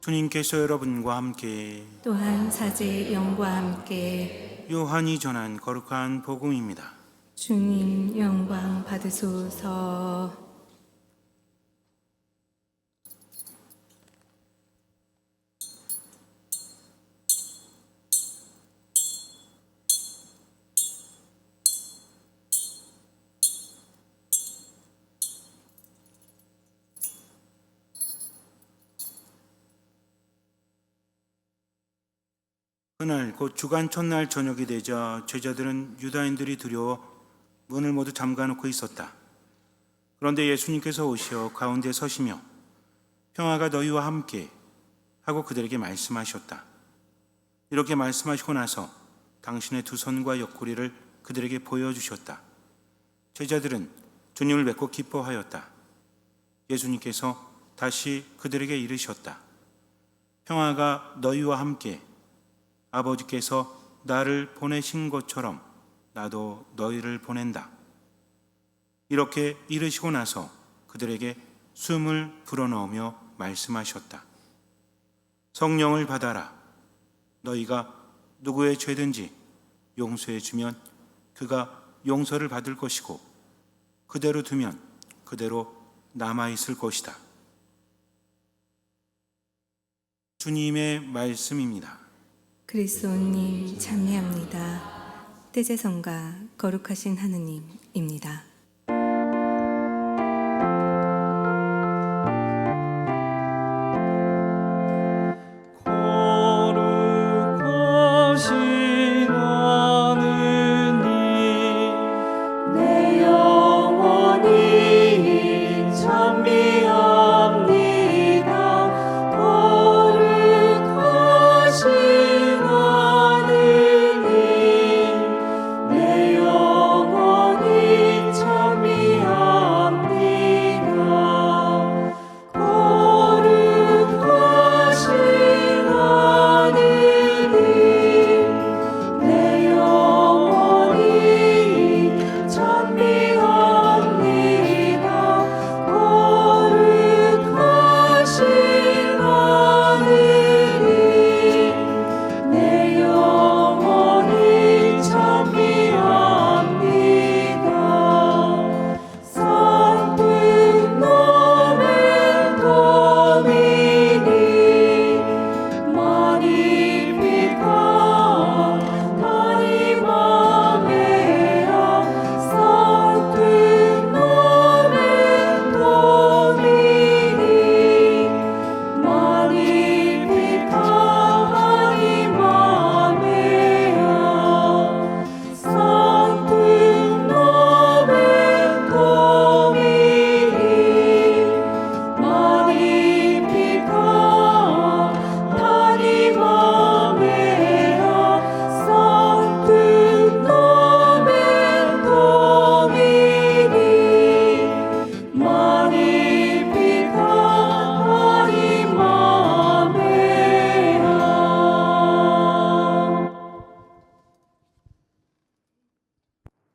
주님께서 여러분과 함께 또한 사제의 영과 함께 요한이 전한 거룩한 복음입니다. 주님 영광 받으소서. 그날 곧 주간 첫날 저녁이 되자 제자들은 유다인들이 두려워 문을 모두 잠가놓고 있었다. 그런데 예수님께서 오시어 가운데 서시며 평화가 너희와 함께 하고 그들에게 말씀하셨다. 이렇게 말씀하시고 나서 당신의 두 손과 옆구리를 그들에게 보여주셨다. 제자들은 주님을 뵙고 기뻐하였다. 예수님께서 다시 그들에게 이르셨다. 평화가 너희와 함께, 아버지께서 나를 보내신 것처럼 나도 너희를 보낸다. 이렇게 이르시고 나서 그들에게 숨을 불어넣으며 말씀하셨다. 성령을 받아라. 너희가 누구의 죄든지 용서해 주면 그가 용서를 받을 것이고 그대로 두면 그대로 남아있을 것이다. 주님의 말씀입니다. 그리스도님 찬미합니다. 떼제성가 거룩하신 하느님입니다.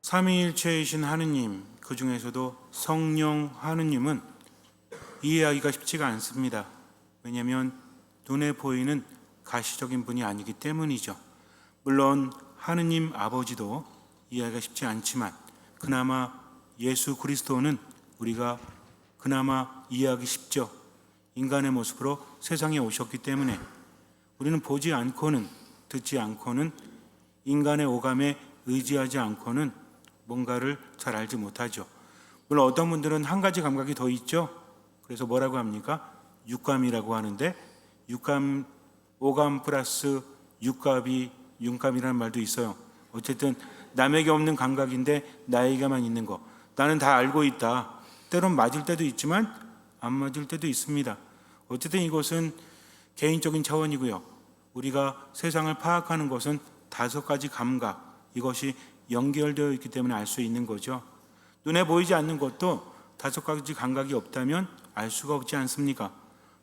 삼위일체이신 하느님, 그 중에서도 성령 하느님은 이해하기가 쉽지가 않습니다. 왜냐하면 눈에 보이는 가시적인 분이 아니기 때문이죠. 물론 하느님 아버지도 이해하기가 쉽지 않지만 그나마 예수 그리스도는 우리가 그나마 이해하기 쉽죠. 인간의 모습으로 세상에 오셨기 때문에 우리는 보지 않고는, 듣지 않고는, 인간의 오감에 의지하지 않고는 뭔가를 잘 알지 못하죠. 물론 어떤 분들은 한 가지 감각이 더 있죠. 그래서 뭐라고 합니까? 육감이라고 하는데, 육감, 오감 플러스 육감이 윤감이라는 말도 있어요. 어쨌든 남에게 없는 감각인데 나에게만 있는 거. 나는 다 알고 있다. 때론 맞을 때도 있지만 안 맞을 때도 있습니다. 어쨌든 이것은 개인적인 차원이고요. 우리가 세상을 파악하는 것은 5가지 감각, 이것이 연결되어 있기 때문에 알 수 있는 거죠. 눈에 보이지 않는 것도 5가지 감각이 없다면 알 수가 없지 않습니까?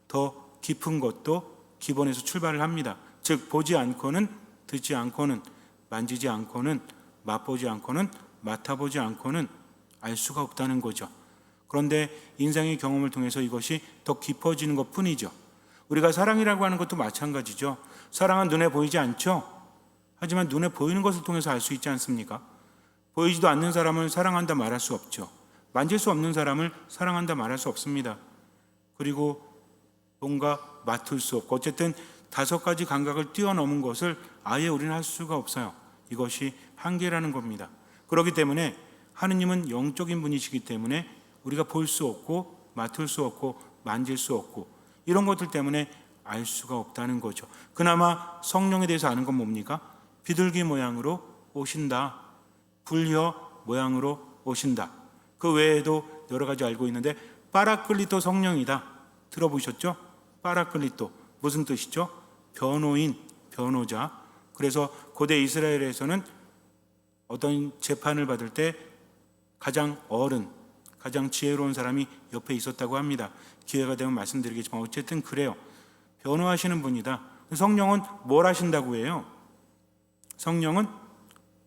더 깊은 것도 기본에서 출발을 합니다. 즉 보지 않고는, 듣지 않고는, 만지지 않고는, 맛보지 않고는, 맡아보지 않고는 알 수가 없다는 거죠. 그런데 인생의 경험을 통해서 이것이 더 깊어지는 것 뿐이죠. 우리가 사랑이라고 하는 것도 마찬가지죠. 사랑은 눈에 보이지 않죠. 하지만 눈에 보이는 것을 통해서 알 수 있지 않습니까? 보이지도 않는 사람을 사랑한다 말할 수 없죠. 만질 수 없는 사람을 사랑한다 말할 수 없습니다. 그리고 뭔가 맡을 수 없고, 어쨌든 5가지 감각을 뛰어넘은 것을 아예 우리는 할 수가 없어요. 이것이 한계라는 겁니다. 그렇기 때문에 하느님은 영적인 분이시기 때문에 우리가 볼 수 없고 맡을 수 없고 만질 수 없고 이런 것들 때문에 알 수가 없다는 거죠. 그나마 성령에 대해서 아는 건 뭡니까? 비둘기 모양으로 오신다. 불혀 모양으로 오신다. 그 외에도 여러 가지 알고 있는데, 파라클리토 성령이다. 들어보셨죠? 파라클리토 무슨 뜻이죠? 변호인, 변호자. 그래서 고대 이스라엘에서는 어떤 재판을 받을 때 가장 어른, 가장 지혜로운 사람이 옆에 있었다고 합니다. 기회가 되면 말씀드리겠지만 어쨌든 그래요. 변호하시는 분이다. 성령은 뭘 하신다고 해요? 성령은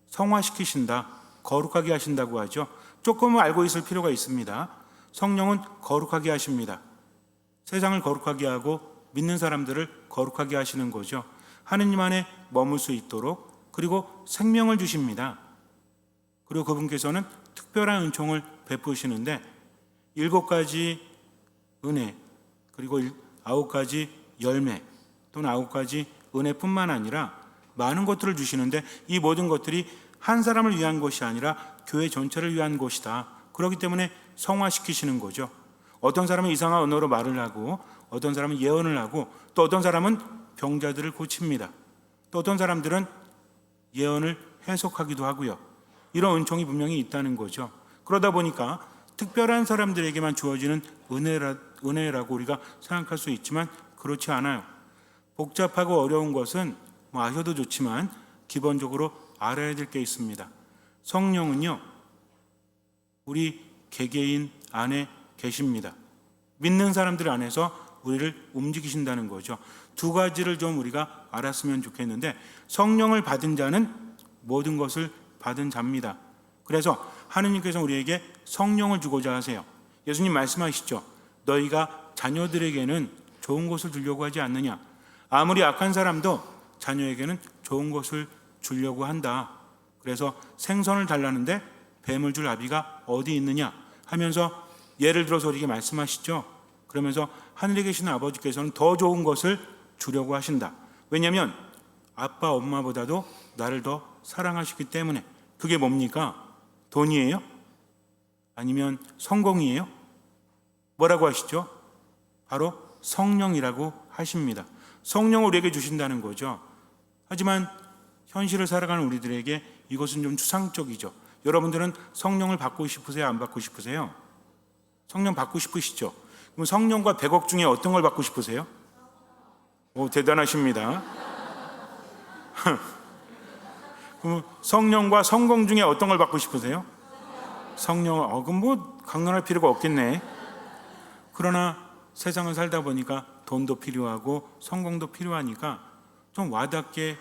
성화시키신다, 거룩하게 하신다고 하죠. 조금은 알고 있을 필요가 있습니다. 성령은 거룩하게 하십니다. 세상을 거룩하게 하고 믿는 사람들을 거룩하게 하시는 거죠. 하느님 안에 머물 수 있도록, 그리고 생명을 주십니다. 그리고 그분께서는 특별한 은총을 베푸시는데 7가지 은혜, 그리고 9가지 열매 또는 9가지 은혜뿐만 아니라 많은 것들을 주시는데, 이 모든 것들이 한 사람을 위한 것이 아니라 교회 전체를 위한 것이다. 그렇기 때문에 성화시키시는 거죠. 어떤 사람은 이상한 언어로 말을 하고, 어떤 사람은 예언을 하고, 또 어떤 사람은 병자들을 고칩니다. 또 어떤 사람들은 예언을 해석하기도 하고요. 이런 은총이 분명히 있다는 거죠. 그러다 보니까 특별한 사람들에게만 주어지는 은혜라고 우리가 생각할 수 있지만 그렇지 않아요. 복잡하고 어려운 것은 아셔도 좋지만 기본적으로 알아야 될 게 있습니다. 성령은요, 우리 개개인 안에 계십니다. 믿는 사람들 안에서 우리를 움직이신다는 거죠. 2가지를 좀 우리가 알았으면 좋겠는데, 성령을 받은 자는 모든 것을 받은 자입니다. 그래서 하느님께서 우리에게 성령을 주고자 하세요. 예수님 말씀하시죠. 너희가 자녀들에게는 좋은 것을 주려고 하지 않느냐. 아무리 악한 사람도 자녀에게는 좋은 것을 주려고 한다. 그래서 생선을 달라는데 뱀을 줄 아비가 어디 있느냐 하면서 예를 들어서 우리에게 말씀하시죠. 그러면서 하늘에 계시는 아버지께서는 더 좋은 것을 주려고 하신다. 왜냐하면 아빠 엄마보다도 나를 더 사랑하시기 때문에. 그게 뭡니까? 돈이에요? 아니면 성공이에요? 뭐라고 하시죠? 바로 성령이라고 하십니다. 성령을 우리에게 주신다는 거죠. 하지만 현실을 살아가는 우리들에게 이것은 좀 추상적이죠. 여러분들은 성령을 받고 싶으세요? 안 받고 싶으세요? 성령 받고 싶으시죠? 그럼 성령과 100억 중에 어떤 걸 받고 싶으세요? 오, 대단하십니다. 그럼 성령과 성공 중에 어떤 걸 받고 싶으세요? 성령을, 그럼 뭐 강론할 필요가 없겠네. 그러나 세상을 살다 보니까 돈도 필요하고 성공도 필요하니까 좀 와닿게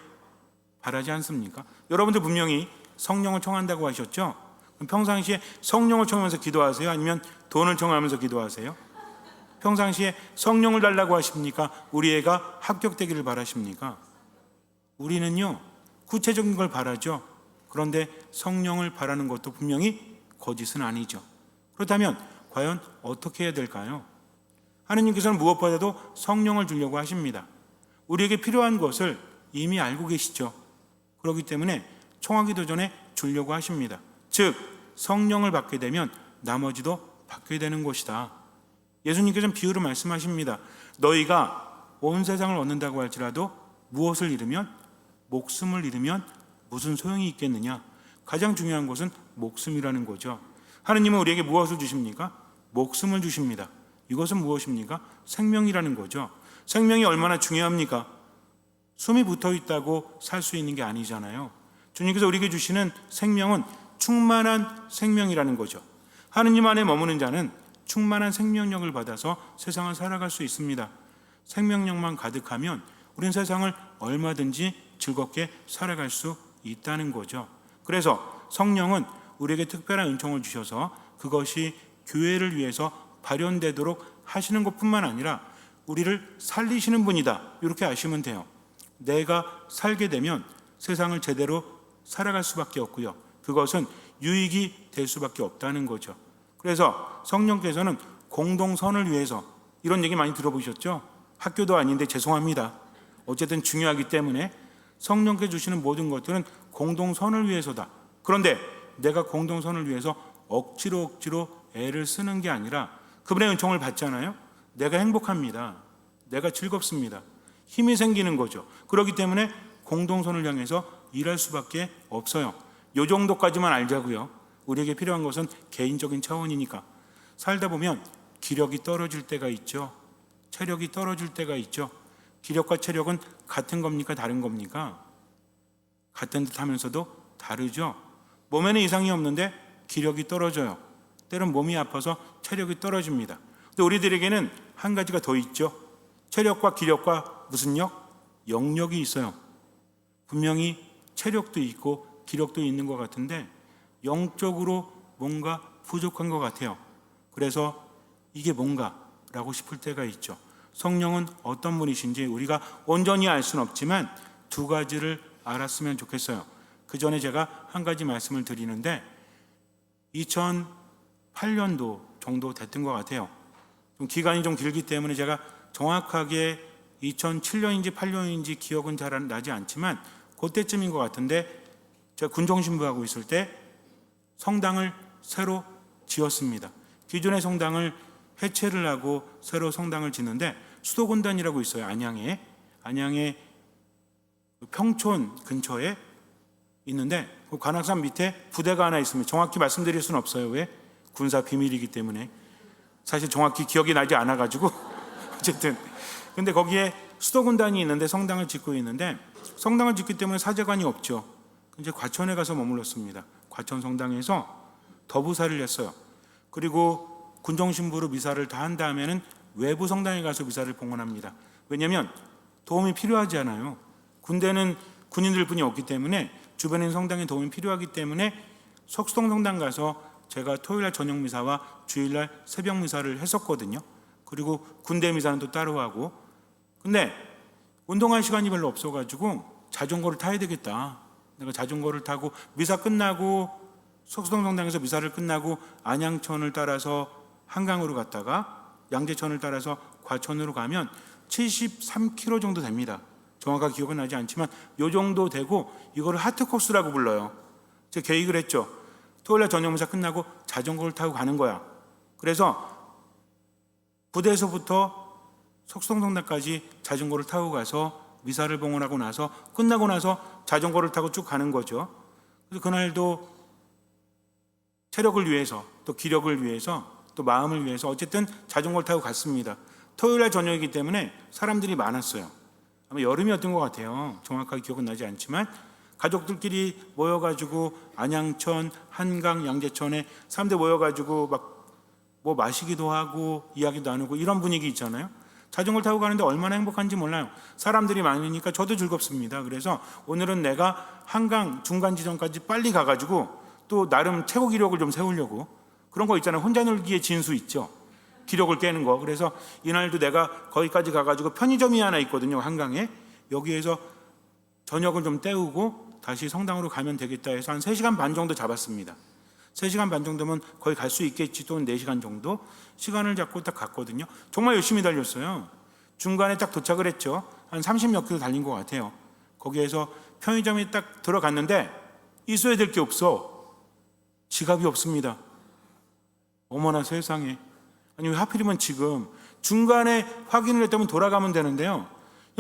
바라지 않습니까? 여러분들 분명히 성령을 청한다고 하셨죠? 그럼 평상시에 성령을 청하면서 기도하세요? 아니면 돈을 청하면서 기도하세요? 평상시에 성령을 달라고 하십니까? 우리 애가 합격되기를 바라십니까? 우리는요, 구체적인 걸 바라죠. 그런데 성령을 바라는 것도 분명히 거짓은 아니죠. 그렇다면 과연 어떻게 해야 될까요? 하느님께서는 무엇보다도 성령을 주려고 하십니다. 우리에게 필요한 것을 이미 알고 계시죠. 그렇기 때문에 청하기도 전에 주려고 하십니다. 즉 성령을 받게 되면 나머지도 받게 되는 것이다. 예수님께서는 비유로 말씀하십니다. 너희가 온 세상을 얻는다고 할지라도 무엇을 잃으면, 목숨을 잃으면 무슨 소용이 있겠느냐. 가장 중요한 것은 목숨이라는 거죠. 하느님은 우리에게 무엇을 주십니까? 목숨을 주십니다. 이것은 무엇입니까? 생명이라는 거죠. 생명이 얼마나 중요합니까? 숨이 붙어 있다고 살 수 있는 게 아니잖아요. 주님께서 우리에게 주시는 생명은 충만한 생명이라는 거죠. 하느님 안에 머무는 자는 충만한 생명력을 받아서 세상을 살아갈 수 있습니다. 생명력만 가득하면 우리는 세상을 얼마든지 즐겁게 살아갈 수 있다는 거죠. 그래서 성령은 우리에게 특별한 은총을 주셔서 그것이 교회를 위해서 발현되도록 하시는 것뿐만 아니라 우리를 살리시는 분이다. 이렇게 아시면 돼요. 내가 살게 되면 세상을 제대로 살아갈 수밖에 없고요. 그것은 유익이 될 수밖에 없다는 거죠. 그래서 성령께서는 공동선을 위해서, 이런 얘기 많이 들어보셨죠? 학교도 아닌데 죄송합니다. 어쨌든 중요하기 때문에 성령께 주시는 모든 것들은 공동선을 위해서다. 그런데 내가 공동선을 위해서 억지로 애를 쓰는 게 아니라 그분의 은총을 받잖아요. 내가 행복합니다. 내가 즐겁습니다. 힘이 생기는 거죠. 그렇기 때문에 공동선을 향해서 일할 수밖에 없어요. 이 정도까지만 알자고요. 우리에게 필요한 것은 개인적인 차원이니까. 살다 보면 기력이 떨어질 때가 있죠. 체력이 떨어질 때가 있죠. 기력과 체력은 같은 겁니까? 다른 겁니까? 같은 듯 하면서도 다르죠. 몸에는 이상이 없는데 기력이 떨어져요. 때론 몸이 아파서 체력이 떨어집니다. 근데 우리들에게는 한 가지가 더 있죠. 체력과 기력과 무슨 력? 영력이 있어요. 분명히 체력도 있고 기력도 있는 것 같은데 영적으로 뭔가 부족한 것 같아요. 그래서 이게 뭔가라고 싶을 때가 있죠. 성령은 어떤 분이신지 우리가 온전히 알 수는 없지만 두 가지를 알았으면 좋겠어요. 그 전에 제가 한 가지 말씀을 드리는데 2008년도 정도 됐던 것 같아요. 기간이 좀 길기 때문에 제가 정확하게 2007년인지 8년인지 기억은 잘 나지 않지만 그때쯤인 것 같은데 제가 군종신부하고 있을 때 성당을 새로 지었습니다. 기존의 성당을 해체를 하고 새로 성당을 짓는데 수도곤단이라고 있어요. 안양에 평촌 근처에 있는데 그 관악산 밑에 부대가 하나 있습니다. 정확히 말씀드릴 수는 없어요. 왜? 군사 비밀이기 때문에. 사실 정확히 기억이 나지 않아가지고 어쨌든 근데 거기에 수도군단이 있는데 성당을 짓고 있는데 성당을 짓기 때문에 사제관이 없죠. 이제 과천에 가서 머물렀습니다. 과천 성당에서 더부사를 했어요. 그리고 군종신부로 미사를 다 한 다음에는 외부 성당에 가서 미사를 봉헌합니다. 왜냐하면 도움이 필요하지 않아요. 군대는 군인들뿐이 없기 때문에 주변에 있는 성당에 도움이 필요하기 때문에 석수동 성당 가서 제가 토요일날 저녁 미사와 주일날 새벽 미사를 했었거든요. 그리고 군대 미사는 또 따로 하고. 근데 운동할 시간이 별로 없어가지고 자전거를 타야 되겠다. 내가 자전거를 타고 미사 끝나고 석수동 성당에서 미사를 끝나고 안양천을 따라서 한강으로 갔다가 양재천을 따라서 과천으로 가면 73km 정도 됩니다. 정확하게 기억은 나지 않지만 요 정도 되고 이거를 하트코스라고 불러요. 제가 계획을 했죠. 토요일날 저녁 미사 끝나고 자전거를 타고 가는 거야. 그래서 부대에서부터 석수동 성당까지 자전거를 타고 가서 미사를 봉헌하고 나서 끝나고 나서 자전거를 타고 쭉 가는 거죠. 그래서 그날도 체력을 위해서 또 기력을 위해서 또 마음을 위해서 어쨌든 자전거를 타고 갔습니다. 토요일날 저녁이기 때문에 사람들이 많았어요. 아마 여름이었던 것 같아요. 정확하게 기억은 나지 않지만 가족들끼리 모여가지고 안양천, 한강, 양재천에 사람들 모여가지고 막 뭐 마시기도 하고 이야기도 나누고 이런 분위기 있잖아요. 자전거를 타고 가는데 얼마나 행복한지 몰라요. 사람들이 많으니까 저도 즐겁습니다. 그래서 오늘은 내가 한강 중간 지점까지 빨리 가가지고 또 나름 최고 기록을 좀 세우려고 그런 거 있잖아요. 혼자 놀기의 진수 있죠. 기록을 깨는 거. 그래서 이날도 내가 거기까지 가가지고 편의점이 하나 있거든요. 한강에. 여기에서 저녁을 좀 때우고 다시 성당으로 가면 되겠다 해서 한 3시간 반 정도 잡았습니다. 3시간 반 정도면 거의 갈 수 있겠지. 또는 4시간 정도 시간을 잡고 딱 갔거든요. 정말 열심히 달렸어요. 중간에 딱 도착을 했죠. 한 30몇 킬로 달린 것 같아요. 거기에서 편의점에 딱 들어갔는데 있어야 될 게 없어. 지갑이 없습니다. 어머나 세상에. 아니 왜 하필이면 지금 중간에 확인을 했다면 돌아가면 되는데요.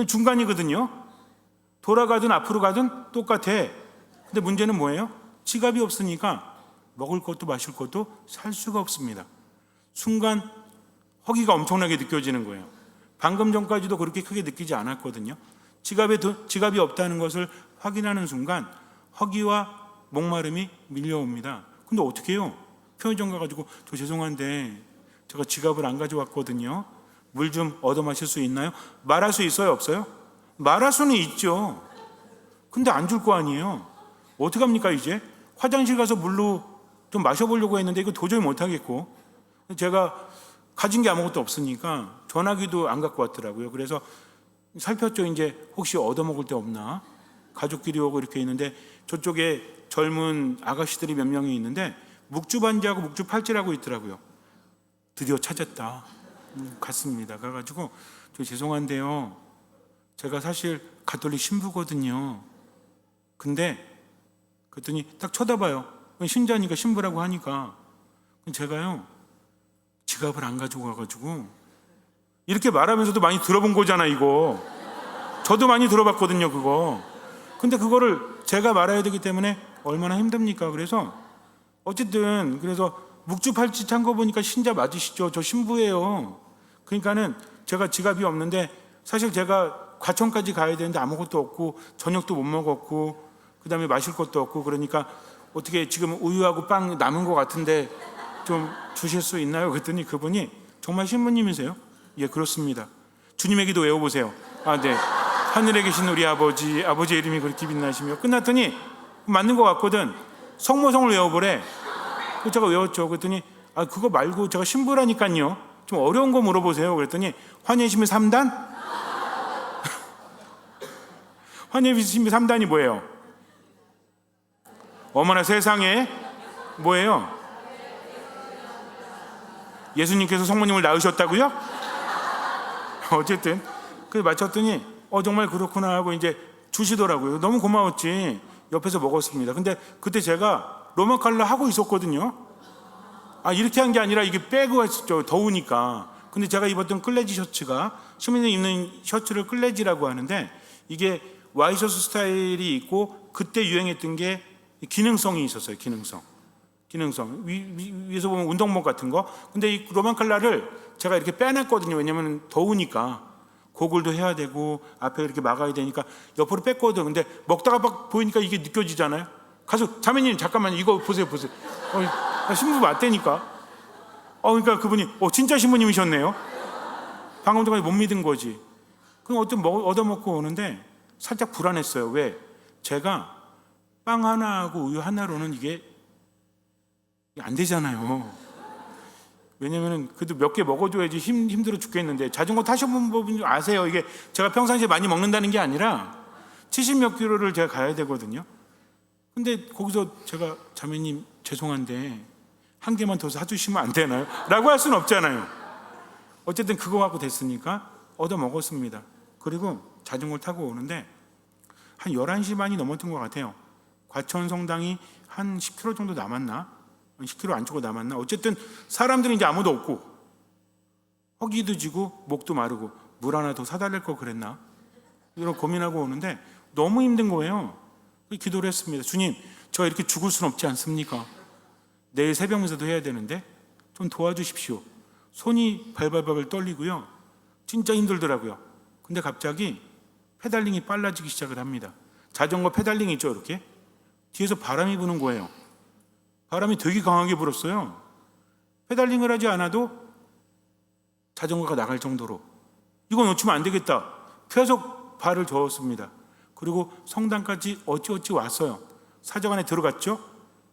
중간이거든요. 돌아가든 앞으로 가든 똑같아. 근데 문제는 뭐예요? 지갑이 없으니까 먹을 것도 마실 것도 살 수가 없습니다. 순간 허기가 엄청나게 느껴지는 거예요. 방금 전까지도 그렇게 크게 느끼지 않았거든요. 지갑이 없다는 것을 확인하는 순간 허기와 목마름이 밀려옵니다. 근데 어떻게 해요? 편의점 가가지고 저 죄송한데 제가 지갑을 안 가져왔거든요. 물 좀 얻어 마실 수 있나요? 말할 수 있어요? 없어요? 말할 수는 있죠. 근데 안 줄 거 아니에요. 어떻게 합니까 이제? 화장실 가서 물로 좀 마셔보려고 했는데 이거 도저히 못하겠고 제가 가진 게 아무것도 없으니까 전화기도 안 갖고 왔더라고요. 그래서 살폈죠. 이제 혹시 얻어먹을 데 없나? 가족끼리 오고 이렇게 있는데 저쪽에 젊은 아가씨들이 몇 명이 있는데 묵주반지하고 묵주팔찌라고 있더라고요. 드디어 찾았다. 갔습니다. 가가지고 저 죄송한데요. 제가 사실 가톨릭 신부거든요. 근데 그랬더니 딱 쳐다봐요. 신자니까 신부라고 하니까 제가요 지갑을 안 가지고 가가지고 이렇게 말하면서도 많이 들어본 거잖아 이거. 저도 많이 들어봤거든요 그거. 근데 그거를 제가 말해야 되기 때문에 얼마나 힘듭니까? 그래서 어쨌든 그래서 묵주팔찌 찬 거 보니까 신자 맞으시죠? 저 신부예요. 그러니까는 제가 지갑이 없는데 사실 제가 과천까지 가야 되는데 아무것도 없고 저녁도 못 먹었고 그다음에 마실 것도 없고 그러니까 어떻게 지금 우유하고 빵 남은 것 같은데 좀 주실 수 있나요? 그랬더니 그분이 정말 신부님이세요? 예, 그렇습니다. 주님의 기도 외워보세요. 아, 네. 하늘에 계신 우리 아버지, 아버지의 이름이 그렇게 빛나시며 끝났더니 맞는 것 같거든. 성모성을 외워보래. 그래서 제가 외웠죠. 그랬더니 아, 그거 말고 제가 신부라니까요. 좀 어려운 거 물어보세요. 그랬더니 환희심의 3단? 환희심의 3단이 뭐예요? 어머나 세상에 뭐예요? 예수님께서 성모님을 낳으셨다고요? 어쨌든 그래서 맞췄더니 정말 그렇구나 하고 이제 주시더라고요. 너무 고마웠지. 옆에서 먹었습니다. 근데 그때 제가 로마 칼라 하고 있었거든요. 아, 이렇게 한 게 아니라 이게 빼고 했었죠. 더우니까. 근데 제가 입었던 클레지 셔츠가 시민이 입는 셔츠를 클레지라고 하는데 이게 와이셔츠 스타일이 있고 그때 유행했던 게 기능성이 있었어요. 기능성 위에서 보면 운동복 같은 거. 근데 이 로만 칼라를 제가 이렇게 빼놨거든요. 왜냐면 더우니까 고글도 해야 되고 앞에 이렇게 막아야 되니까 옆으로 뺐거든. 근데 먹다가 막 보이니까 이게 느껴지잖아요. 가서 자매님 잠깐만 이거 보세요. 신부 맞대니까. 그러니까 그분이 진짜 신부님이셨네요. 방금 전까지 못 믿은 거지. 그럼 얻어먹고 오는데 살짝 불안했어요. 왜? 제가 빵 하나하고 우유 하나로는 이게 안 되잖아요. 왜냐면은 그래도 몇 개 먹어줘야지 힘들어 죽겠는데 자전거 타셔본 분 아세요? 이게 제가 평상시에 많이 먹는다는 게 아니라 70몇 킬로를 제가 가야 되거든요. 근데 거기서 제가 자매님 죄송한데 한 개만 더 사주시면 안 되나요? 라고 할 수는 없잖아요. 어쨌든 그거 갖고 됐으니까 얻어 먹었습니다. 그리고 자전거를 타고 오는데 한 11시 반이 넘었던 것 같아요. 과천 성당이 한 10km 정도 남았나? 10km 안쪽으로 남았나? 어쨌든 사람들은 이제 아무도 없고 허기도 지고 목도 마르고 물 하나 더 사달랄 거 그랬나? 이런 고민하고 오는데 너무 힘든 거예요. 기도를 했습니다. 주님, 제가 이렇게 죽을 수는 없지 않습니까? 내일 새벽 미사도 해야 되는데 좀 도와주십시오. 손이 발발발 떨리고요. 진짜 힘들더라고요. 근데 갑자기 페달링이 빨라지기 시작을 합니다. 자전거 페달링 있죠, 이렇게? 뒤에서 바람이 부는 거예요. 바람이 되게 강하게 불었어요. 페달링을 하지 않아도 자전거가 나갈 정도로 이거 놓치면 안 되겠다. 계속 발을 저었습니다. 그리고 성당까지 어찌어찌 왔어요. 사적 안에 들어갔죠.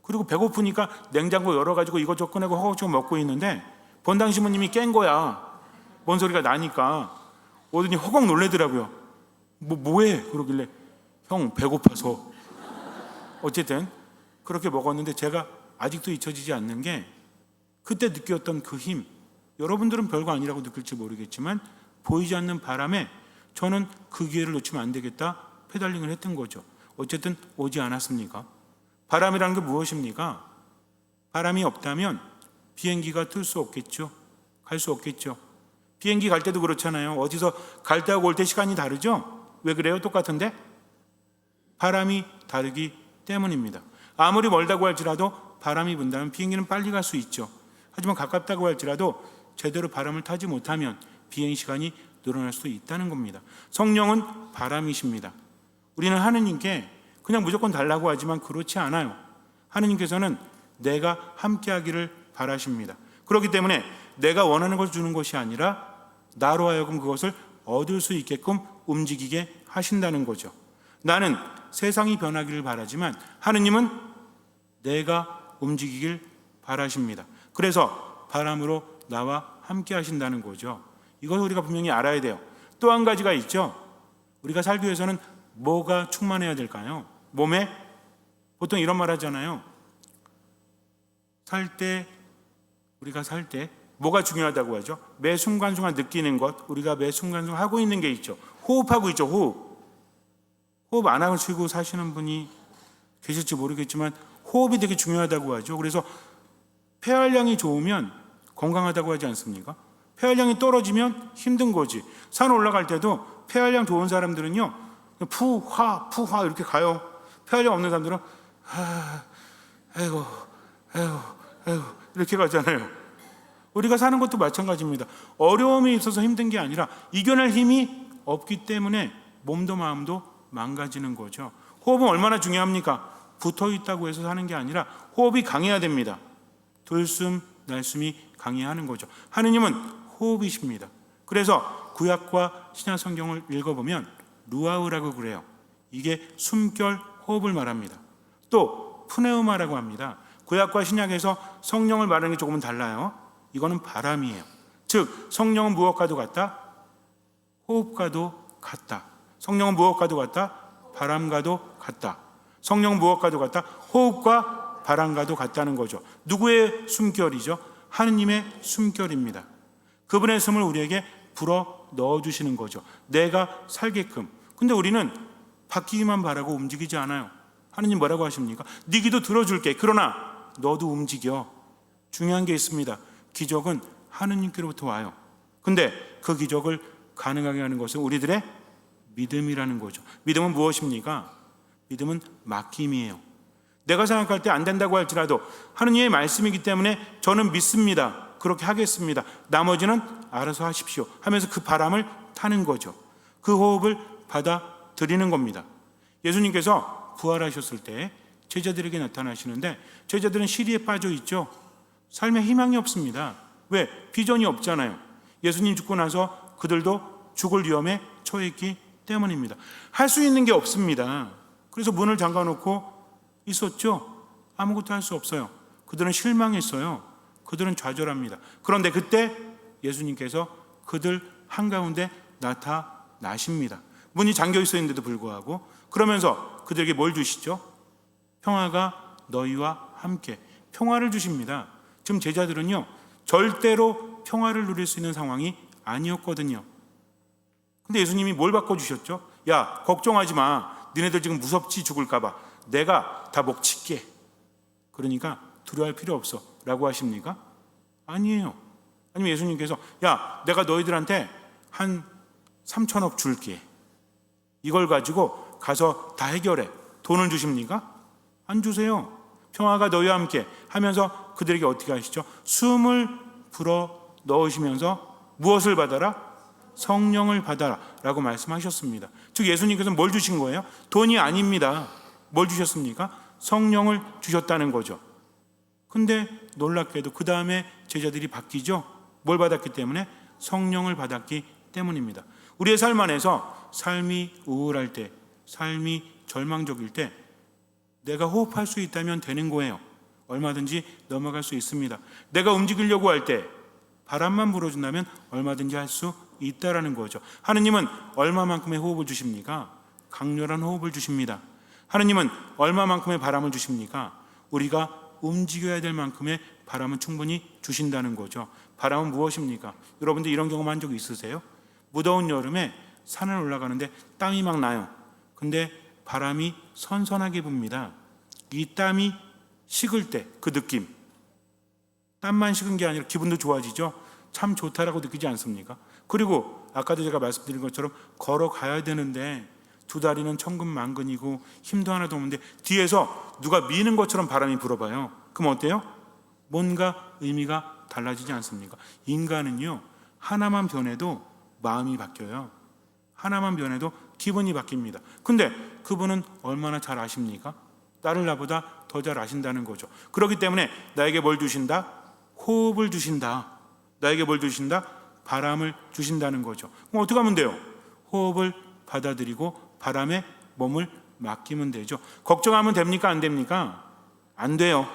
그리고 배고프니까 냉장고 열어가지고 이것저것 꺼내고 허겁지겁 먹고 있는데 본당 신부님이 깬 거야. 뭔 소리가 나니까 오더니 허걱 놀래더라고요. 뭐해? 그러길래 형 배고파서. 어쨌든 그렇게 먹었는데 제가 아직도 잊혀지지 않는 게 그때 느꼈던 그 힘. 여러분들은 별거 아니라고 느낄지 모르겠지만 보이지 않는 바람에 저는 그 기회를 놓치면 안 되겠다 페달링을 했던 거죠. 어쨌든 오지 않았습니까? 바람이라는 게 무엇입니까? 바람이 없다면 비행기가 뜰 수 없겠죠. 갈 수 없겠죠. 비행기 갈 때도 그렇잖아요. 어디서 갈 때하고 올 때 시간이 다르죠? 왜 그래요? 똑같은데? 바람이 다르기 때문입니다. 아무리 멀다고 할지라도 바람이 분다면 비행기는 빨리 갈 수 있죠. 하지만 가깝다고 할지라도 제대로 바람을 타지 못하면 비행 시간이 늘어날 수 있다는 겁니다. 성령은 바람이십니다. 우리는 하느님께 그냥 무조건 달라고 하지만 그렇지 않아요. 하느님께서는 내가 함께하기를 바라십니다. 그렇기 때문에 내가 원하는 것을 주는 것이 아니라 나로 하여금 그것을 얻을 수 있게끔 움직이게 하신다는 거죠. 나는 세상이 변하기를 바라지만 하느님은 내가 움직이길 바라십니다. 그래서 바람으로 나와 함께 하신다는 거죠. 이걸 우리가 분명히 알아야 돼요. 또 한 가지가 있죠. 우리가 살기 위해서는 뭐가 충만해야 될까요? 몸에 보통 이런 말 하잖아요. 우리가 살 때 뭐가 중요하다고 하죠? 매 순간순간 느끼는 것, 우리가 매 순간순간 하고 있는 게 있죠. 호흡하고 있죠. 호흡 안 하고 쉬고 사시는 분이 계실지 모르겠지만 호흡이 되게 중요하다고 하죠. 그래서 폐활량이 좋으면 건강하다고 하지 않습니까? 폐활량이 떨어지면 힘든 거지. 산 올라갈 때도 폐활량 좋은 사람들은요, 푸하 이렇게 가요. 폐활량 없는 사람들은 아이고 이렇게 가잖아요. 우리가 사는 것도 마찬가지입니다. 어려움이 있어서 힘든 게 아니라 이겨낼 힘이 없기 때문에 몸도 마음도 망가지는 거죠. 호흡은 얼마나 중요합니까? 붙어 있다고 해서 사는 게 아니라 호흡이 강해야 됩니다. 들숨 날숨이 강해야 하는 거죠. 하느님은 호흡이십니다. 그래서 구약과 신약 성경을 읽어보면 루아우라고 그래요. 이게 숨결 호흡을 말합니다. 또 푸네우마라고 합니다. 구약과 신약에서 성령을 말하는 게 조금은 달라요. 이거는 바람이에요. 즉 성령은 무엇과도 같다? 호흡과도 같다. 성령은 무엇과도 같다? 바람과도 같다. 성령은 무엇과도 같다? 호흡과 바람과도 같다는 거죠. 누구의 숨결이죠? 하느님의 숨결입니다. 그분의 숨을 우리에게 불어 넣어주시는 거죠. 내가 살게끔. 근데 우리는 바뀌기만 바라고 움직이지 않아요. 하느님 뭐라고 하십니까? 네 기도 들어줄게. 그러나 너도 움직여. 중요한 게 있습니다. 기적은 하느님께로부터 와요. 근데 그 기적을 가능하게 하는 것은 우리들의 믿음이라는 거죠. 믿음은 무엇입니까? 믿음은 맡김이에요. 내가 생각할 때 안 된다고 할지라도 하느님의 말씀이기 때문에 저는 믿습니다. 그렇게 하겠습니다. 나머지는 알아서 하십시오 하면서 그 바람을 타는 거죠. 그 호흡을 받아들이는 겁니다. 예수님께서 부활하셨을 때 제자들에게 나타나시는데 제자들은 시리에 빠져 있죠. 삶에 희망이 없습니다. 왜? 비전이 없잖아요. 예수님 죽고 나서 그들도 죽을 위험에 처했기 때문입니다. 할 수 있는 게 없습니다. 그래서 문을 잠가놓고 있었죠. 아무것도 할 수 없어요. 그들은 실망했어요. 그들은 좌절합니다. 그런데 그때 예수님께서 그들 한가운데 나타나십니다. 문이 잠겨 있었는데도 불구하고 그러면서 그들에게 뭘 주시죠? 평화가 너희와 함께. 평화를 주십니다. 지금 제자들은요 절대로 평화를 누릴 수 있는 상황이 아니었거든요. 근데 예수님이 뭘 바꿔주셨죠? 야 걱정하지 마. 너네들 지금 무섭지 죽을까 봐. 내가 다 목칠게. 그러니까 두려워할 필요 없어 라고 하십니까? 아니에요. 아니면 예수님께서 야 내가 너희들한테 한 3천억 줄게. 이걸 가지고 가서 다 해결해. 돈을 주십니까? 안 주세요. 평화가 너희와 함께 하면서 그들에게 어떻게 하시죠? 숨을 불어 넣으시면서 무엇을 받아라? 성령을 받아라 라고 말씀하셨습니다. 즉 예수님께서는 뭘 주신 거예요? 돈이 아닙니다. 뭘 주셨습니까? 성령을 주셨다는 거죠. 근데 놀랍게도 그 다음에 제자들이 바뀌죠. 뭘 받았기 때문에? 성령을 받았기 때문입니다. 우리의 삶 안에서 삶이 우울할 때, 삶이 절망적일 때 내가 호흡할 수 있다면 되는 거예요. 얼마든지 넘어갈 수 있습니다. 내가 움직이려고 할 때 바람만 불어준다면 얼마든지 할 수 있다라는 거죠. 하느님은 얼마만큼의 호흡을 주십니까? 강렬한 호흡을 주십니다. 하느님은 얼마만큼의 바람을 주십니까? 우리가 움직여야 될 만큼의 바람은 충분히 주신다는 거죠. 바람은 무엇입니까? 여러분들 이런 경험한 적 있으세요? 무더운 여름에 산을 올라가는데 땀이 막 나요. 근데 바람이 선선하게 붑니다. 이 땀이 식을 때 그 느낌, 땀만 식은 게 아니라 기분도 좋아지죠. 참 좋다라고 느끼지 않습니까? 그리고 아까도 제가 말씀드린 것처럼 걸어가야 되는데 두 다리는 천근만근이고 힘도 하나도 없는데 뒤에서 누가 미는 것처럼 바람이 불어봐요. 그럼 어때요? 뭔가 의미가 달라지지 않습니까? 인간은요 하나만 변해도 마음이 바뀌어요. 하나만 변해도 기분이 바뀝니다. 근데 그분은 얼마나 잘 아십니까? 나를 나보다 더 잘 아신다는 거죠. 그렇기 때문에 나에게 뭘 주신다? 호흡을 주신다. 나에게 뭘 주신다? 바람을 주신다는 거죠. 그럼 어떻게 하면 돼요? 호흡을 받아들이고 바람에 몸을 맡기면 되죠. 걱정하면 됩니까? 안 됩니까? 안 돼요.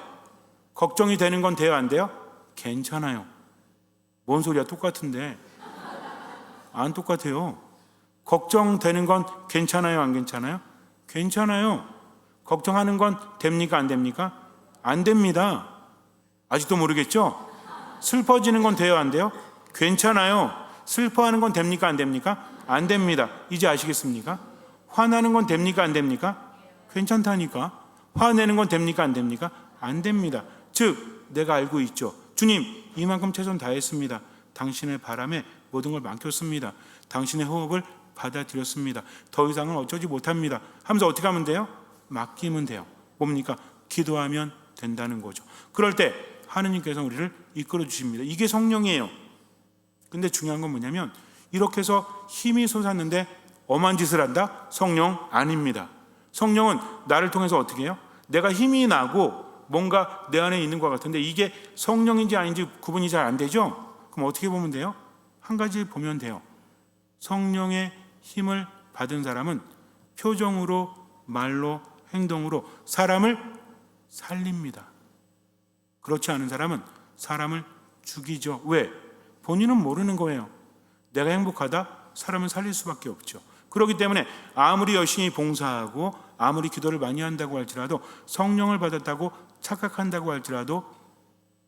걱정이 되는 건 돼요? 안 돼요? 괜찮아요. 뭔 소리야? 똑같은데. 안 똑같아요. 걱정되는 건 괜찮아요, 안 괜찮아요? 괜찮아요. 걱정하는 건 됩니까, 안 됩니까? 안 됩니다. 아직도 모르겠죠? 슬퍼지는 건 돼요, 안 돼요? 괜찮아요. 슬퍼하는 건 됩니까, 안 됩니까? 안 됩니다. 이제 아시겠습니까? 화나는 건 됩니까, 안 됩니까? 괜찮다니까. 화내는 건 됩니까, 안 됩니까? 안 됩니다. 즉 내가 알고 있죠. 주님, 이만큼 최선 다했습니다. 당신의 바람에 모든 걸 맡겼습니다. 당신의 호흡을 받아들였습니다. 더 이상은 어쩌지 못합니다 하면서 어떻게 하면 돼요? 맡기면 돼요. 뭡니까? 기도하면 된다는 거죠. 그럴 때 하느님께서 우리를 이끌어 주십니다. 이게 성령이에요. 근데 중요한 건 뭐냐면 이렇게 해서 힘이 솟았는데 엄한 짓을 한다? 성령 아닙니다. 성령은 나를 통해서 어떻게 해요? 내가 힘이 나고 뭔가 내 안에 있는 것 같은데 이게 성령인지 아닌지 구분이 잘 안 되죠? 그럼 어떻게 보면 돼요? 한 가지 보면 돼요. 성령의 힘을 받은 사람은 표정으로, 말로, 행동으로 사람을 살립니다. 그렇지 않은 사람은 사람을 죽이죠. 왜? 본인은 모르는 거예요. 내가 행복하다? 사람을 살릴 수밖에 없죠. 그렇기 때문에 아무리 열심히 봉사하고 아무리 기도를 많이 한다고 할지라도 성령을 받았다고 착각한다고 할지라도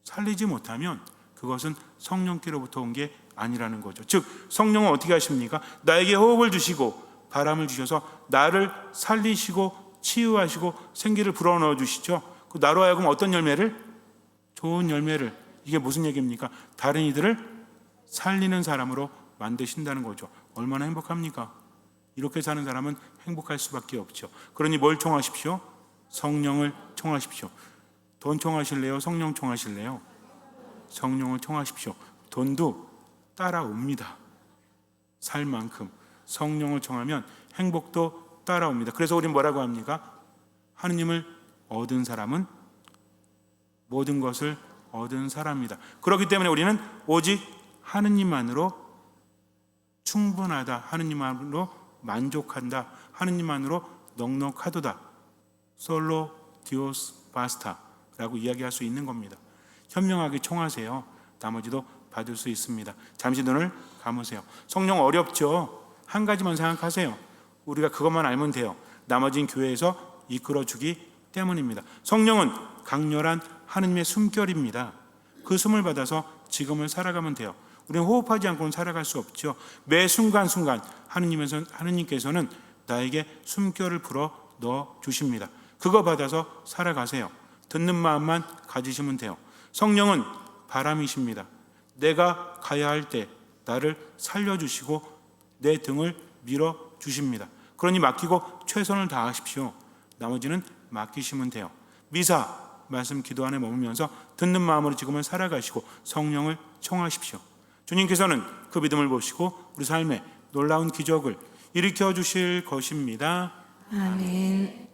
살리지 못하면 그것은 성령께로부터 온 게 아니라는 거죠. 즉 성령은 어떻게 하십니까? 나에게 호흡을 주시고 바람을 주셔서 나를 살리시고 치유하시고 생기를 불어넣어 주시죠. 그 나로 하여금 어떤 열매를? 좋은 열매를. 이게 무슨 얘기입니까? 다른 이들을 살리는 사람으로 만드신다는 거죠. 얼마나 행복합니까? 이렇게 사는 사람은 행복할 수밖에 없죠. 그러니 뭘 청하십시오? 성령을 청하십시오. 돈 청하실래요? 성령 청하실래요? 성령을 청하십시오. 돈도 따라옵니다. 살 만큼 성령을 청하면 행복도 따라옵니다. 그래서 우리는 뭐라고 합니까? 하느님을 얻은 사람은 모든 것을 얻은 사람이다. 그렇기 때문에 우리는 오직 하느님만으로 충분하다. 하느님만으로 만족한다. 하느님만으로 넉넉하도다. 솔로 디오스 바스타라고 이야기할 수 있는 겁니다. 현명하게 청하세요. 나머지도 받을 수 있습니다. 잠시 눈을 감으세요. 성령 어렵죠? 한 가지만 생각하세요. 우리가 그것만 알면 돼요. 나머지는 교회에서 이끌어주기 때문입니다. 성령은 강렬한 하느님의 숨결입니다. 그 숨을 받아서 지금을 살아가면 돼요. 우리는 호흡하지 않고는 살아갈 수 없죠. 매 순간순간 하느님께서는 나에게 숨결을 불어 넣어 주십니다. 그거 받아서 살아가세요. 듣는 마음만 가지시면 돼요. 성령은 바람이십니다. 내가 가야 할 때 나를 살려주시고 내 등을 밀어주십니다. 그러니 맡기고 최선을 다하십시오. 나머지는 맡기시면 돼요. 미사 말씀 기도 안에 머물면서 듣는 마음으로 지금은 살아가시고 성령을 청하십시오. 주님께서는 그 믿음을 보시고 우리 삶에 놀라운 기적을 일으켜 주실 것입니다. 아멘.